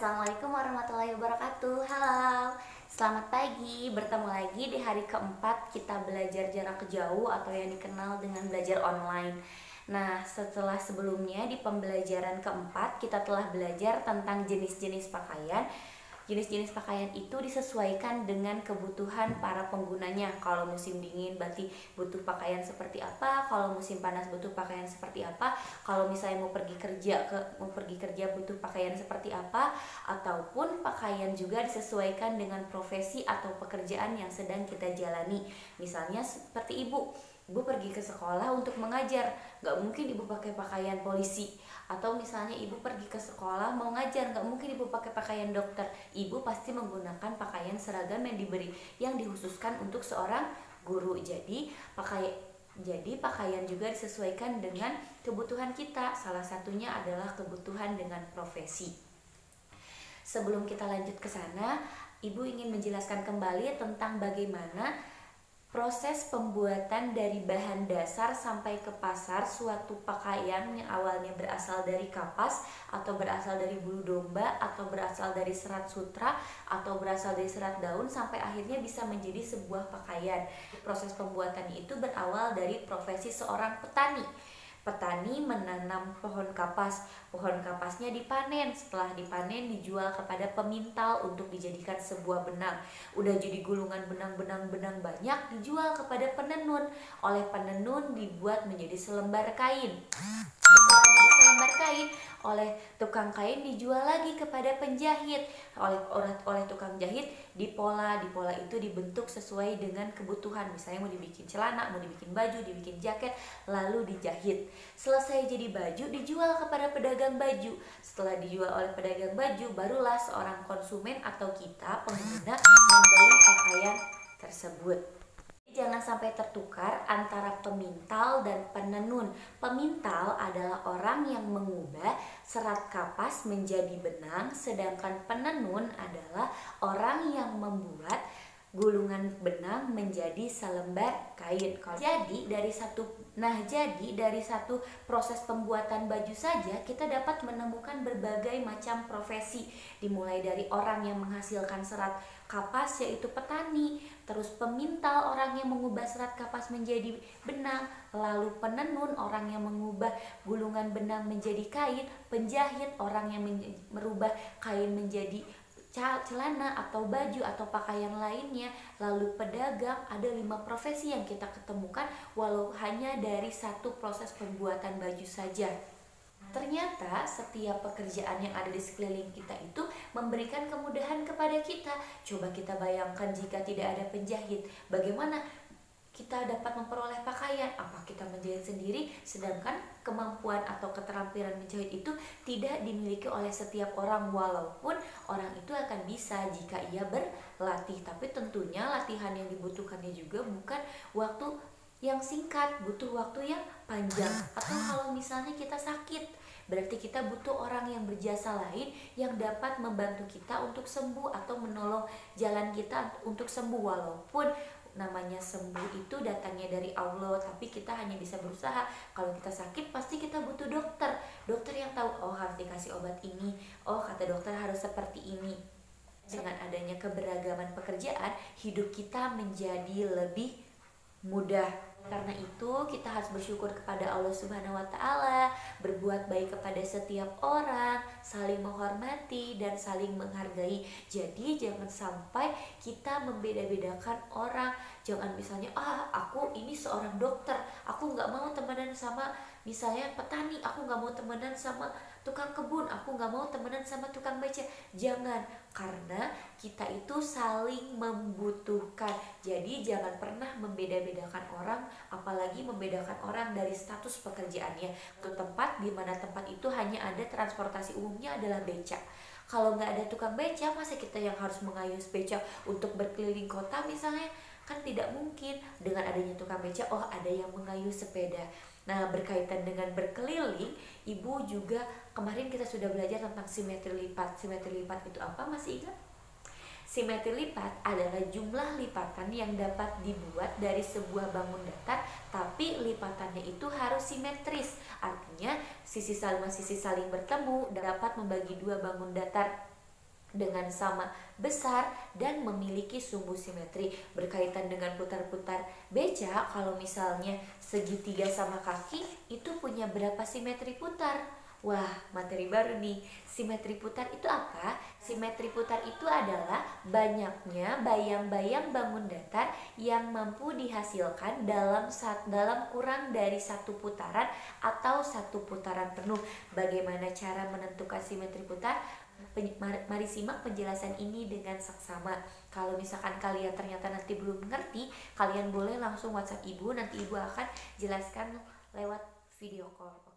Assalamualaikum warahmatullahi wabarakatuh. Halo, selamat pagi. Bertemu lagi di hari keempat kita belajar jarak jauh atau yang dikenal dengan belajar online. Nah, setelah sebelumnya di pembelajaran keempat kita telah belajar tentang jenis-jenis pakaian. Jenis-jenis pakaian itu disesuaikan dengan kebutuhan para penggunanya. Kalau musim dingin berarti butuh pakaian seperti apa, kalau musim panas butuh pakaian seperti apa, kalau misalnya mau pergi kerja butuh pakaian seperti apa, ataupun pakaian juga disesuaikan dengan profesi atau pekerjaan yang sedang kita jalani. Misalnya seperti ibu pergi ke sekolah untuk mengajar, nggak mungkin ibu pakai pakaian polisi. Atau misalnya ibu pergi ke sekolah mau ngajar, nggak mungkin ibu pakai pakaian dokter. Ibu pasti menggunakan pakaian seragam yang dikhususkan untuk seorang guru. Jadi pakaian juga disesuaikan dengan kebutuhan kita. Salah satunya adalah kebutuhan dengan profesi. Sebelum kita lanjut ke sana, ibu ingin menjelaskan kembali tentang bagaimana proses pembuatan dari bahan dasar sampai ke pasar suatu pakaian yang awalnya berasal dari kapas atau berasal dari bulu domba atau berasal dari serat sutra atau berasal dari serat daun sampai akhirnya bisa menjadi sebuah pakaian. Proses pembuatannya itu berawal dari profesi seorang petani. Petani menanam pohon kapas. Pohon kapasnya dipanen. Setelah dipanen dijual kepada pemintal untuk dijadikan sebuah benang. Udah jadi gulungan benang banyak, dijual kepada penenun. Oleh penenun dibuat menjadi selembar kain. Setelah jadi selembar kain, oleh tukang kain dijual lagi kepada penjahit. Oleh tukang jahit dipola itu dibentuk sesuai dengan kebutuhan. Misalnya mau dibikin celana, mau dibikin baju, dibikin jaket, lalu dijahit. Selesai jadi baju dijual kepada pedagang baju. Setelah dijual oleh pedagang baju, barulah seorang konsumen atau kita pengguna membeli pakaian tersebut. Jangan sampai tertukar antara pemintal dan penenun. Pemintal adalah orang yang mengubah serat kapas menjadi benang, sedangkan penenun adalah orang yang membuat gulungan benang menjadi selembar kain. Jadi dari satu proses pembuatan baju saja kita dapat menemukan berbagai macam profesi, dimulai dari orang yang menghasilkan serat kapas yaitu petani, terus pemintal orang yang mengubah serat kapas menjadi benang, lalu penenun orang yang mengubah gulungan benang menjadi kain, penjahit orang yang merubah kain menjadi celana atau baju atau pakaian lainnya, lalu pedagang. Ada 5 profesi yang kita ketemukan walau hanya dari satu proses pembuatan baju saja. Ternyata setiap pekerjaan yang ada di sekeliling kita itu memberikan kemudahan kepada kita. Coba kita bayangkan jika tidak ada penjahit, bagaimana kita dapat memperoleh pakaian? Apa kita menjahit sendiri? Sedangkan kemampuan atau keterampilan menjahit itu tidak dimiliki oleh setiap orang, walaupun orang itu akan bisa jika ia berlatih. Tapi tentunya latihan yang dibutuhkannya juga bukan waktu yang singkat, butuh waktu yang panjang. Atau kalau misalnya kita sakit, berarti kita butuh orang yang berjasa lain yang dapat membantu kita untuk sembuh atau menolong jalan kita untuk sembuh. Walaupun namanya sembuh itu datangnya dari Allah, tapi kita hanya bisa berusaha. Kalau kita sakit pasti kita butuh dokter yang tahu, oh harus dikasih obat ini, oh kata dokter harus seperti ini. Dengan adanya keberagaman pekerjaan, hidup kita menjadi lebih mudah. Karena itu kita harus bersyukur kepada Allah Subhanahu wa Ta'ala, berbuat baik kepada setiap orang, saling menghormati dan saling menghargai. Jadi jangan sampai kita membeda-bedakan orang. Jangan misalnya, aku ini seorang dokter, aku gak mau temenan sama misalnya petani, aku gak mau temenan sama tukang kebun, aku gak mau temenan sama tukang beca. Jangan, karena kita itu saling membutuhkan. Jadi jangan pernah membeda-bedakan orang, apalagi membedakan orang dari status pekerjaannya. Ke tempat di mana tempat itu hanya ada transportasi umumnya adalah beca. Kalau nggak ada tukang beca, masa kita yang harus mengayuh beca untuk berkeliling kota misalnya? Kan tidak mungkin. Dengan adanya tukang beca, oh ada yang mengayuh sepeda. Nah, berkaitan dengan berkeliling, ibu juga kemarin kita sudah belajar tentang simetri lipat. Simetri lipat itu apa? Masih ingat? Simetri lipat adalah jumlah lipatan yang dapat dibuat dari sebuah bangun datar, tapi lipatannya itu harus simetris. Artinya sisi saling bertemu dapat membagi dua bangun datar dengan sama besar dan memiliki sumbu simetri. Berkaitan dengan putar-putar beca, kalau misalnya segitiga sama kaki itu punya berapa simetri putar? Wah, materi baru nih. Simetri putar itu apa? Simetri putar itu adalah banyaknya bayang-bayang bangun datar yang mampu dihasilkan dalam kurang dari satu putaran atau satu putaran penuh. Bagaimana cara menentukan simetri putar? Mari simak penjelasan ini dengan saksama. Kalau misalkan kalian ternyata nanti belum mengerti, kalian boleh langsung WhatsApp ibu, nanti ibu akan jelaskan lewat video call.